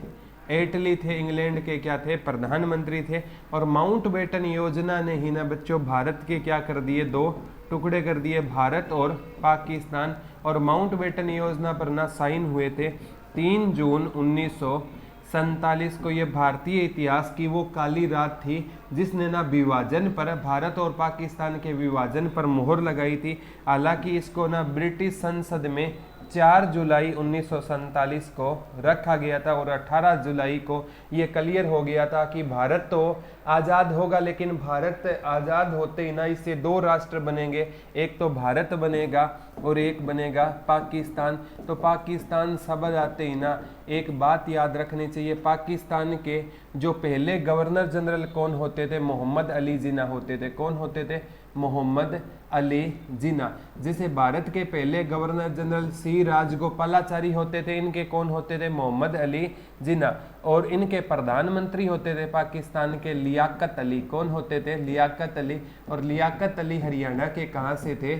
एटली थे, इंग्लैंड के क्या थे, प्रधानमंत्री थे। और माउंट बेटन योजना ने ही ना बच्चों भारत के क्या कर दिए, दो टुकड़े कर दिए, भारत और पाकिस्तान। और माउंट बेटन योजना पर ना साइन हुए थे 3 जून 1947 को। ये भारतीय इतिहास की वो काली रात थी जिसने ना विभाजन पर, भारत और पाकिस्तान के विभाजन पर मोहर लगाई थी। हालांकि इसको ना ब्रिटिश संसद में 4 जुलाई 1947 को रखा गया था और 18 जुलाई को ये क्लियर हो गया था कि भारत तो आज़ाद होगा, लेकिन भारत आज़ाद होते ही ना इससे 2 राष्ट्र बनेंगे, एक तो भारत बनेगा और एक बनेगा पाकिस्तान। तो पाकिस्तान शब्द आते ही ना एक बात याद रखनी चाहिए, पाकिस्तान के जो पहले गवर्नर जनरल कौन होते थे, मोहम्मद अली जिन्ना होते थे। कौन होते थे, मोहम्मद अली जिन्ना। जिसे भारत के पहले गवर्नर जनरल सी राजगोपालाचारी होते थे, इनके कौन होते थे, मोहम्मद अली जिन्ना। और इनके प्रधानमंत्री होते थे पाकिस्तान के लियाकत अली। कौन होते थे, लियाकत अली। और लियाकत अली हरियाणा के कहाँ से थे,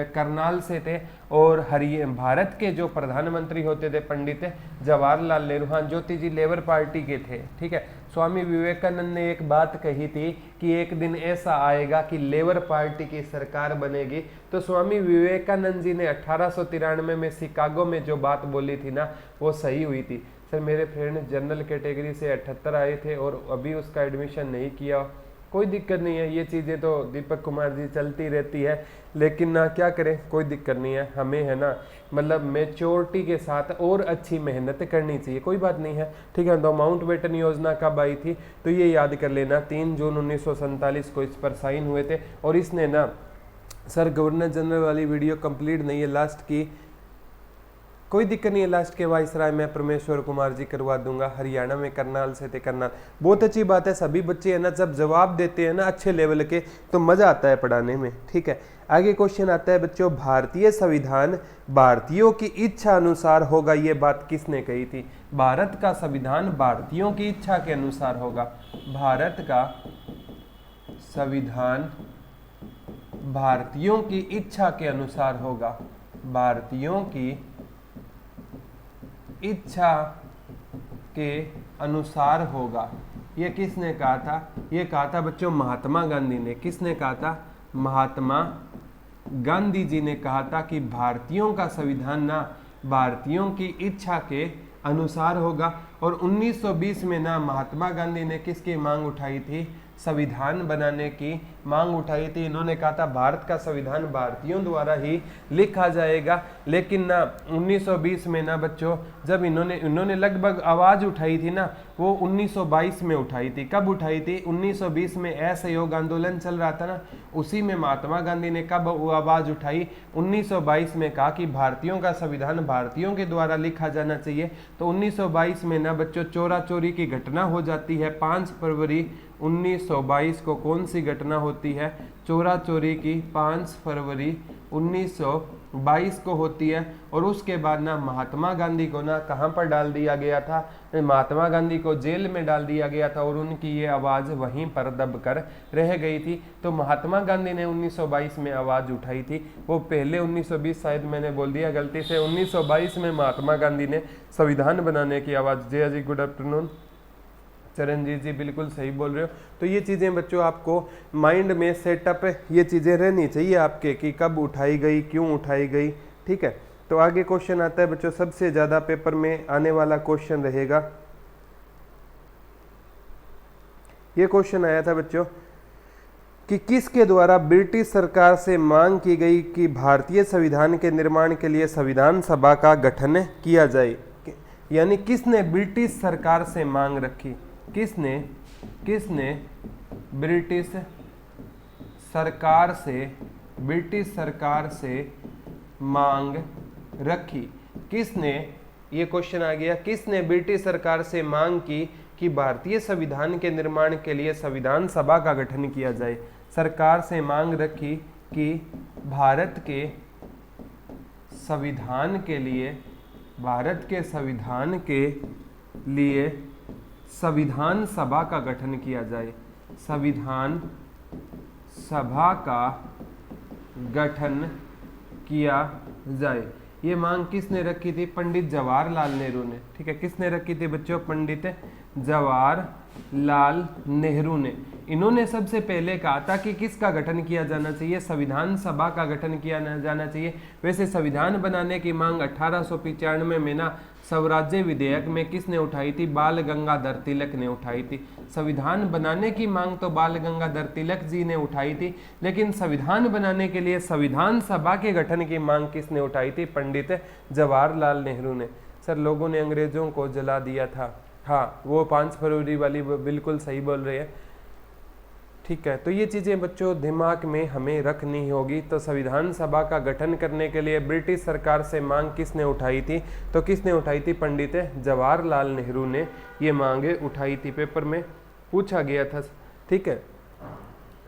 करनाल से थे। और भारत के जो प्रधानमंत्री होते थे पंडित जवाहरलाल नेहरू, हाँ ज्योति जी लेबर पार्टी के थे, ठीक है। स्वामी विवेकानंद ने एक बात कही थी कि एक दिन ऐसा आएगा कि लेबर पार्टी की सरकार बनेगी। तो स्वामी विवेकानंद जी ने 1893 में शिकागो में जो बात बोली थी ना, वो सही हुई थी। सर मेरे फ्रेंड जनरल कैटेगरी से 78 आए थे और अभी उसका एडमिशन नहीं किया, कोई दिक्कत नहीं है, ये चीज़ें तो दीपक कुमार जी चलती रहती है, लेकिन ना क्या करें, कोई दिक्कत नहीं है। हमें है ना मतलब मेच्योरिटी के साथ और अच्छी मेहनत करनी चाहिए, कोई बात नहीं है, ठीक है। तो माउंट बेटन योजना कब आई थी, तो ये याद कर लेना 3 जून 1947 को इस पर साइन हुए थे। और इसने ना, सर गवर्नर जनरल वाली वीडियो कंप्लीट नहीं है लास्ट की, कोई दिक्कत नहीं है, लास्ट के वाइसराय में परमेश्वर कुमार जी करवा दूंगा, हरियाणा में करनाल से थे, करनाल। बहुत अच्छी बात है, सभी बच्चे है ना जब जवाब देते हैं ना अच्छे लेवल के तो मजा आता है पढ़ाने में, ठीक है। आगे क्वेश्चन आता है बच्चों, भारतीय संविधान भारतीयों की इच्छा अनुसार होगा, ये बात किसने कही थी। भारत का संविधान भारतीयों की इच्छा के अनुसार होगा। भारत का संविधान भारतीयों की इच्छा के अनुसार होगा, भारतीयों की इच्छा के अनुसार होगा। ये किसने कहा था, ये कहा था बच्चों महात्मा गांधी ने। किसने कहा था, महात्मा गांधी जी ने कहा था कि भारतीयों का संविधान ना भारतीयों की इच्छा के अनुसार होगा। और 1920 में ना महात्मा गांधी ने किसकी मांग उठाई थी, संविधान बनाने की मांग उठाई थी। इन्होंने कहा था भारत का संविधान भारतीयों द्वारा ही लिखा जाएगा। लेकिन ना 1920 में ना बच्चों जब इन्होंने लगभग आवाज उठाई थी ना, वो 1922 में उठाई थी। कब उठाई थी, 1920 में असहयोग आंदोलन चल रहा था ना, उसी में महात्मा गांधी ने कब वो आवाज उठाई, 1922 में कहा कि भारतीयों का संविधान भारतीयों के द्वारा लिखा जाना चाहिए। तो 1922 में ना बच्चों चोरा चोरी की घटना हो जाती है। 5 फरवरी 1922 को कौन सी घटना होती है, चोरा चोरी की 5 फरवरी 1922 को होती है। और उसके बाद ना महात्मा गांधी को ना कहाँ पर डाल दिया गया था, महात्मा गांधी को जेल में डाल दिया गया था और उनकी ये आवाज़ वहीं पर दबकर रह गई थी। तो महात्मा गांधी ने 1922 में आवाज़ उठाई थी, वो पहले 1920 शायद मैंने बोल दिया गलती से, 1922 में महात्मा गांधी ने संविधान बनाने की आवाज़। जय जी गुड आफ्टरनून, चरणजीत जी बिल्कुल सही बोल रहे हो। तो ये चीज़ें बच्चों आपको माइंड में सेटअप ये चीज़ें रहनी चाहिए आपके कि कब उठाई गई, क्यों उठाई गई, ठीक है। तो आगे क्वेश्चन आता है बच्चों, सबसे ज़्यादा पेपर में आने वाला क्वेश्चन रहेगा, ये क्वेश्चन आया था बच्चों कि किसके द्वारा ब्रिटिश सरकार से मांग की गई कि भारतीय संविधान के निर्माण के लिए संविधान सभा का गठन किया जाए। यानी किसने ब्रिटिश सरकार से मांग रखी, किसने ब्रिटिश सरकार से मांग रखी, किसने, ये क्वेश्चन आ गया, किसने ब्रिटिश सरकार से मांग की कि भारतीय संविधान के निर्माण के लिए संविधान सभा का गठन किया जाए। सरकार से मांग रखी कि भारत के संविधान के लिए संविधान सभा का गठन किया जाए। संविधान सभा का गठन किया जाए। ये मांग किसने रखी थी? पंडित जवाहरलाल नेहरू ने। ठीक है, किसने रखी थी बच्चों? पंडित जवाहरलाल नेहरू ने। इन्होंने सबसे पहले कहा था कि किसका गठन किया जाना चाहिए? संविधान सभा का गठन किया जाना चाहिए। वैसे संविधान बनाने की मांग 1895 में ना स्वराज्य विधेयक में किसने उठाई थी? बाल गंगाधर तिलक ने उठाई थी। संविधान बनाने की मांग तो बाल गंगाधर तिलक जी ने उठाई थी, लेकिन संविधान बनाने के लिए संविधान सभा के गठन की मांग किसने उठाई थी? पंडित जवाहरलाल नेहरू ने। सर लोगों ने अंग्रेजों को जला दिया था। हाँ, वो 5 फरवरी वाली बिल्कुल सही बोल रहे हैं। ठीक है, तो ये चीज़ें बच्चों दिमाग में हमें रखनी होगी। तो संविधान सभा का गठन करने के लिए ब्रिटिश सरकार से मांग किसने उठाई थी? तो किसने उठाई थी? पंडित जवाहरलाल नेहरू ने ये मांगे उठाई थी। पेपर में पूछा गया था। ठीक है,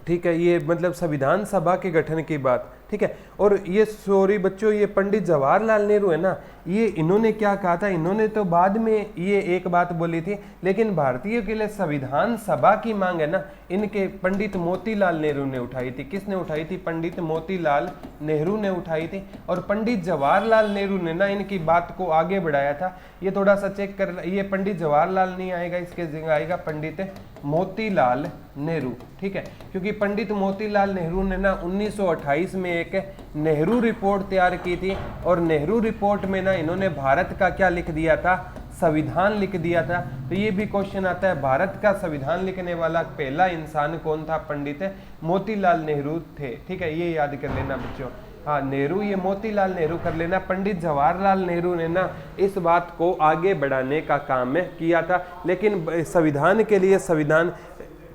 ठीक है, ये मतलब संविधान सभा के गठन की बात। ठीक है, और ये सॉरी बच्चों, ये पंडित जवाहरलाल नेहरू है ना, ये इन्होंने क्या कहा था? इन्होंने तो बाद में ये एक बात बोली थी, लेकिन भारतीयों के लिए संविधान सभा की मांग है ना, इनके पंडित मोतीलाल नेहरू ने उठाई थी। किसने उठाई थी? पंडित मोतीलाल नेहरू ने उठाई थी। और पंडित जवाहरलाल नेहरू ने ना इनकी बात को आगे बढ़ाया था। ये थोड़ा सा चेक कर, ये पंडित जवाहरलाल नहीं आएगा, इसके जगह आएगा पंडित मोतीलाल नेहरू। ठीक है, क्योंकि पंडित मोतीलाल नेहरू ने ना 1928 में एक नेहरू रिपोर्ट तैयार की थी, और नेहरू रिपोर्ट में ना इन्होंने भारत का क्या लिख दिया था? संविधान लिख दिया था। तो ये भी क्वेश्चन आता है, भारत का संविधान लिखने वाला पहला इंसान कौन था? पंडित मोतीलाल नेहरू थे। ठीक है, ये याद कर लेना बच्चों। हाँ, नेहरू, ये मोतीलाल नेहरू कर लेना। पंडित जवाहरलाल नेहरू ने ना इस बात को आगे बढ़ाने का काम किया था। लेकिन संविधान के लिए संविधान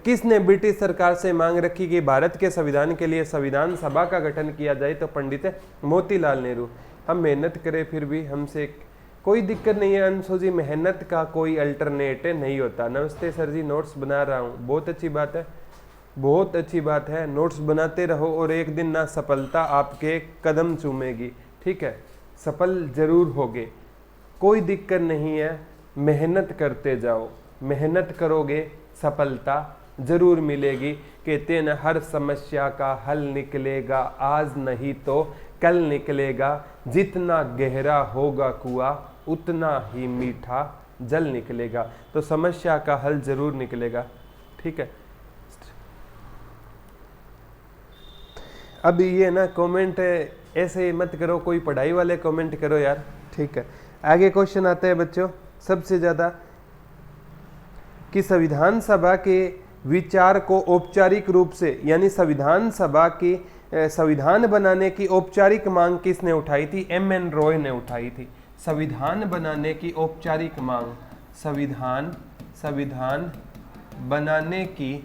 किसने ब्रिटिश सरकार से मांग रखी कि भारत के संविधान के लिए संविधान सभा का गठन किया जाए? तो पंडित मोतीलाल नेहरू। हम मेहनत करें फिर भी हमसे कोई दिक्कत नहीं है अंशु जी, मेहनत का कोई अल्टरनेट नहीं होता। नमस्ते सर जी, नोट्स बना रहा हूँ, बहुत अच्छी बात है, बहुत अच्छी बात है। नोट्स बनाते रहो और एक दिन ना सफलता आपके कदम चूमेगी। ठीक है, सफल जरूर होगे, कोई दिक्कत नहीं है, मेहनत करते जाओ, मेहनत करोगे सफलता जरूर मिलेगी। कहते हैं ना, हर समस्या का हल निकलेगा, आज नहीं तो कल निकलेगा। जितना गहरा होगा कुआं उतना ही मीठा जल निकलेगा। तो समस्या का हल जरूर निकलेगा। ठीक है, अब ये ना कमेंट ऐसे मत करो, कोई पढ़ाई वाले कमेंट करो यार। ठीक है, आगे क्वेश्चन आता है बच्चों सबसे ज्यादा, कि संविधान सभा के विचार को औपचारिक रूप से, यानी संविधान सभा की संविधान बनाने की औपचारिक मांग किसने उठाई थी? M.N. रॉय ने उठाई थी। संविधान बनाने की औपचारिक मांग, संविधान बनाने की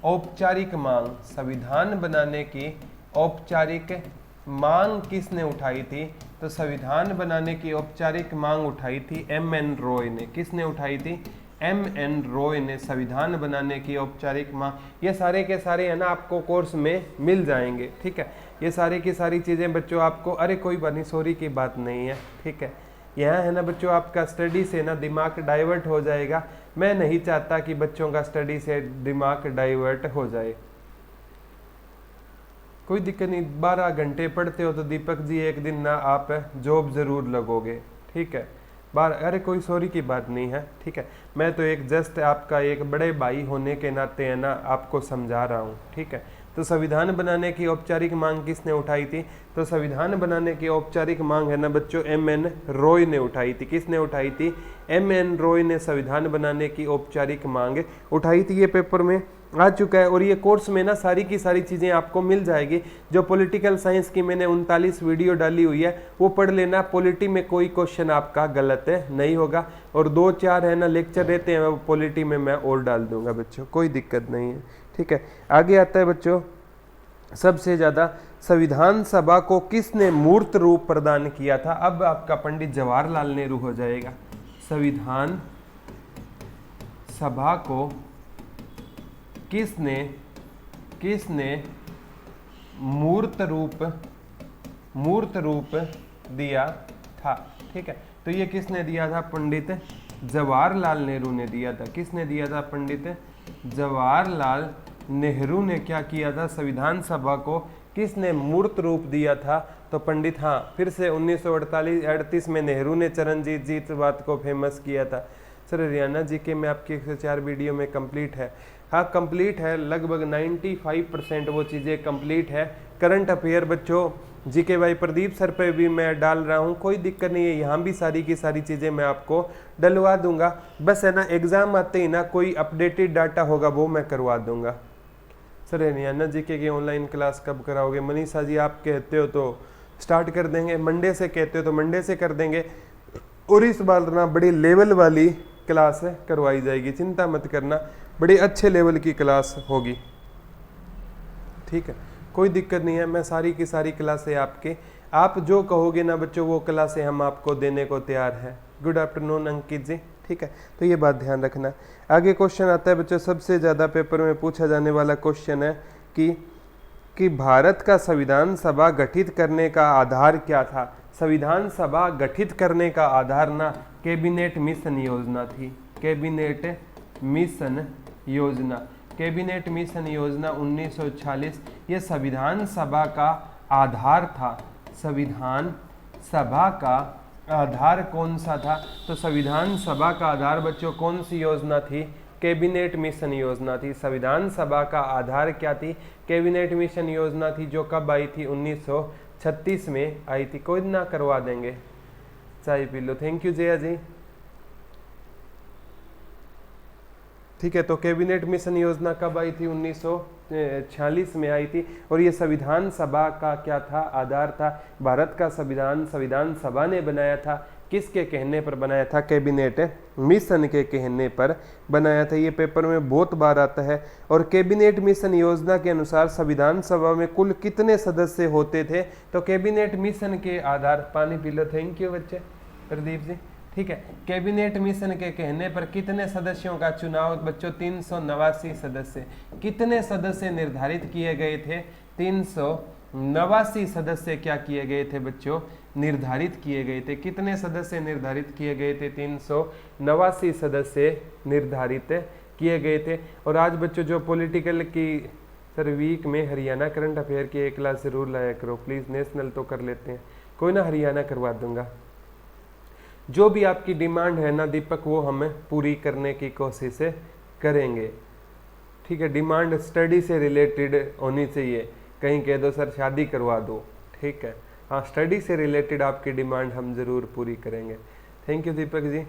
औपचारिक मांग, संविधान बनाने की औपचारिक मांग किसने उठाई थी? तो संविधान बनाने की औपचारिक मांग उठाई थी M.N. रॉय ने। किसने उठाई थी? M.N. रॉय ने संविधान बनाने की औपचारिक मांग। ये सारे के सारे है ना आपको कोर्स में मिल जाएंगे। ठीक है, ये सारी की सारी चीज़ें बच्चों आपको, अरे कोई बात नहीं, सॉरी की बात नहीं है। ठीक है, यहाँ है ना बच्चों आपका स्टडी से ना दिमाग डाइवर्ट हो जाएगा। मैं नहीं चाहता कि बच्चों का स्टडी से दिमाग डाइवर्ट हो जाए। कोई दिक्कत नहीं, 12 घंटे पढ़ते हो तो दीपक जी एक दिन ना आप जॉब जरूर लगोगे। ठीक है, अरे कोई सॉरी की बात नहीं है। ठीक है, मैं तो एक जस्ट आपका एक बड़े भाई होने के नाते है ना आपको समझा रहा हूँ। ठीक है, तो संविधान बनाने की औपचारिक मांग किसने उठाई थी? तो संविधान बनाने की औपचारिक मांग है ना बच्चों M.N. रॉय ने उठाई थी। किसने उठाई थी? M.N. रॉय ने संविधान बनाने की औपचारिक मांग उठाई थी। ये पेपर में आ चुका है और ये कोर्स में ना सारी की सारी चीज़ें आपको मिल जाएगी। जो पॉलिटिकल साइंस की मैंने 39 वीडियो डाली हुई है वो पढ़ लेना। पॉलिटी में कोई क्वेश्चन आपका गलत नहीं होगा, और 2-4 है ना लेक्चर रहते हैं वो पॉलिटी में मैं और डाल दूंगा बच्चों, कोई दिक्कत नहीं है। ठीक है, आगे आता है बच्चों सबसे ज़्यादा, संविधान सभा को किसने मूर्त रूप प्रदान किया था? अब आपका पंडित जवाहरलाल नेहरू हो जाएगा। संविधान सभा को किसने मूर्त रूप दिया था? ठीक है, तो ये किसने दिया था? पंडित जवाहरलाल नेहरू ने दिया था। किसने दिया था? पंडित जवाहरलाल नेहरू ने क्या किया था, संविधान सभा को किसने मूर्त रूप दिया था, तो पंडित, हाँ फिर से 1938 में नेहरू ने चरणजीत जी इस बात को फेमस किया था। सर हरियाणा जी के में आपकी 104 वीडियो में कंप्लीट है, हाँ कंप्लीट है, लगभग 95% वो चीज़ें कंप्लीट है। करंट अफेयर बच्चों जी के भाई प्रदीप सर पे भी मैं डाल रहा हूँ, कोई दिक्कत नहीं है, यहाँ भी सारी की सारी चीज़ें मैं आपको डलवा दूंगा। बस है ना एग्ज़ाम आते ही ना कोई अपडेटेड डाटा होगा वो मैं करवा दूंगा। सर हरियाणा जी के ऑनलाइन क्लास कब कराओगे? मनीषा जी आप कहते हो तो स्टार्ट कर देंगे, मंडे से कहते हो तो मंडे से कर देंगे, और इस बार ना बड़ी लेवल वाली क्लास करवाई जाएगी, चिंता मत करना, बड़ी अच्छे लेवल की क्लास होगी, ठीक है, कोई दिक्कत नहीं है। मैं सारी की सारी क्लासें आपके, आप जो कहोगे ना बच्चों वो क्लासें हम आपको देने को तैयार है। गुड आफ्टरनून अंकित जी, ठीक है, तो ये बात ध्यान रखना। आगे क्वेश्चन आता है बच्चों, सबसे ज़्यादा पेपर में पूछा जाने वाला क्वेश्चन है कि भारत का संविधान सभा गठित करने का आधार क्या था। संविधान सभा गठित करने का आधार ना कैबिनेट मिशन योजना थी, कैबिनेट मिशन योजना, कैबिनेट मिशन योजना 1946, ये संविधान सभा का आधार था। संविधान सभा का आधार कौन सा था, तो संविधान सभा का आधार बच्चों कौन सी योजना थी, कैबिनेट मिशन योजना थी। संविधान सभा का आधार क्या थी, कैबिनेट मिशन योजना थी, जो कब आई थी, 1936 में आई थी। कोई ना करवा देंगे, चाय पी लो, थैंक यू जया जी, ठीक है। तो कैबिनेट मिशन योजना कब आई थी, 1946 में आई थी, और ये संविधान सभा का क्या था, आधार था। भारत का संविधान संविधान सभा ने बनाया था, किसके कहने पर बनाया था, कैबिनेट मिशन के कहने पर बनाया था। ये पेपर में बहुत बार आता है। और कैबिनेट मिशन योजना के अनुसार संविधान सभा में कुल कितने सदस्य होते थे, तो कैबिनेट मिशन के आधार, पानी पी लो, थैंक यू बच्चे प्रदीप जी, ठीक है। कैबिनेट मिशन के कहने पर कितने सदस्यों का चुनाव बच्चों, 389 सदस्य, कितने सदस्य निर्धारित किए गए थे, 389 सदस्य क्या किए गए थे बच्चों, निर्धारित किए गए थे। कितने सदस्य निर्धारित किए गए थे, 389 सदस्य निर्धारित किए गए थे। और आज बच्चों जो पॉलिटिकल की सर वीक में हरियाणा करंट अफेयर की एक क्लास जरूर लाया करो प्लीज़, नेशनल तो कर लेते हैं, कोई ना हरियाणा करवा दूंगा। जो भी आपकी डिमांड है ना दीपक, वो हमें पूरी करने की कोशिश करेंगे, ठीक है। डिमांड स्टडी से रिलेटेड होनी चाहिए, कहीं कह दो सर शादी करवा दो, ठीक है, हाँ स्टडी से रिलेटेड आपकी डिमांड हम ज़रूर पूरी करेंगे। थैंक यू दीपक जी,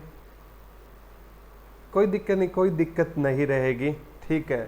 कोई दिक्कत नहीं, कोई दिक्कत नहीं रहेगी, ठीक है,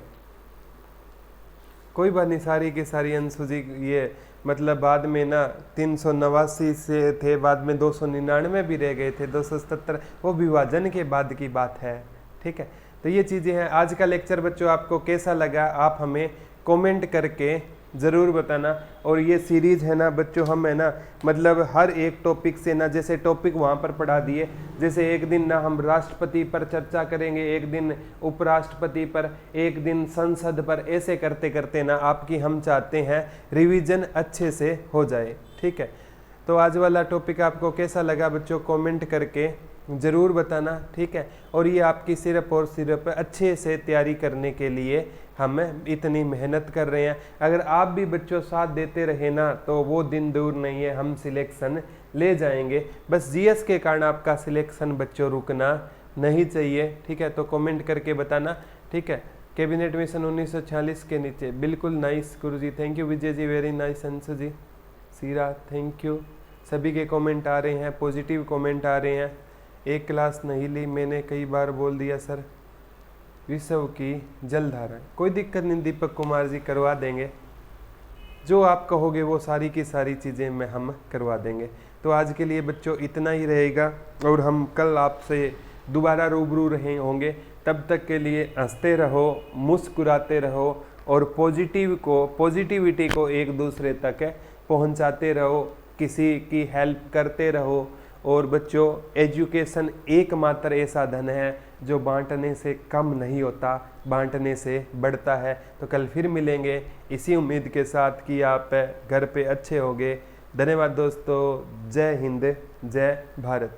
कोई बात नहीं। सारी की सारी अंशु जी ये मतलब बाद में ना 389 से थे, बाद में 299 भी रह गए थे, 277, वो विभाजन के बाद की बात है, ठीक है। तो ये चीज़ें हैं। आज का लेक्चर बच्चों आपको कैसा लगा, आप हमें कमेंट करके ज़रूर बताना। और ये सीरीज़ है ना बच्चों, हम है ना मतलब हर एक टॉपिक से ना, जैसे टॉपिक वहाँ पर पढ़ा दिए, जैसे एक दिन ना हम राष्ट्रपति पर चर्चा करेंगे, एक दिन उपराष्ट्रपति पर, एक दिन संसद पर, ऐसे करते करते ना आपकी हम चाहते हैं रिवीजन अच्छे से हो जाए, ठीक है। तो आज वाला टॉपिक आपको कैसा लगा बच्चों, कमेंट करके ज़रूर बताना, ठीक है। और ये आपकी सिर्फ और सिर्फ अच्छे से तैयारी करने के लिए हम इतनी मेहनत कर रहे हैं। अगर आप भी बच्चों साथ देते रहे ना तो वो दिन दूर नहीं है, हम सिलेक्शन ले जाएंगे। बस जीएस के कारण आपका सिलेक्शन बच्चों रुकना नहीं चाहिए, ठीक है। तो कमेंट करके बताना, ठीक है। कैबिनेट मिशन 1946 के नीचे, बिल्कुल नाइस गुरुजी, thank you Vijay ji, very nice Anshu ji, सीरा थैंक यू। सभी के कमेंट आ रहे हैं, पॉजिटिव कमेंट आ रहे हैं। एक क्लास नहीं ली, मैंने कई बार बोल दिया सर, विश्व की जलधारा, कोई दिक्कत नहीं दीपक कुमार जी, करवा देंगे, जो आप कहोगे वो सारी की सारी चीज़ें में हम करवा देंगे। तो आज के लिए बच्चों इतना ही रहेगा, और हम कल आपसे दोबारा रूबरू रहे होंगे। तब तक के लिए हंसते रहो, मुस्कुराते रहो, और पॉजिटिविटी को एक दूसरे तक पहुंचाते रहो, किसी की हेल्प करते रहो। और बच्चों एजुकेशन एकमात्र ऐसा धन है जो बांटने से कम नहीं होता, बांटने से बढ़ता है। तो कल फिर मिलेंगे इसी उम्मीद के साथ कि आप घर पे अच्छे होंगे। धन्यवाद दोस्तों, जय हिंद, जय भारत।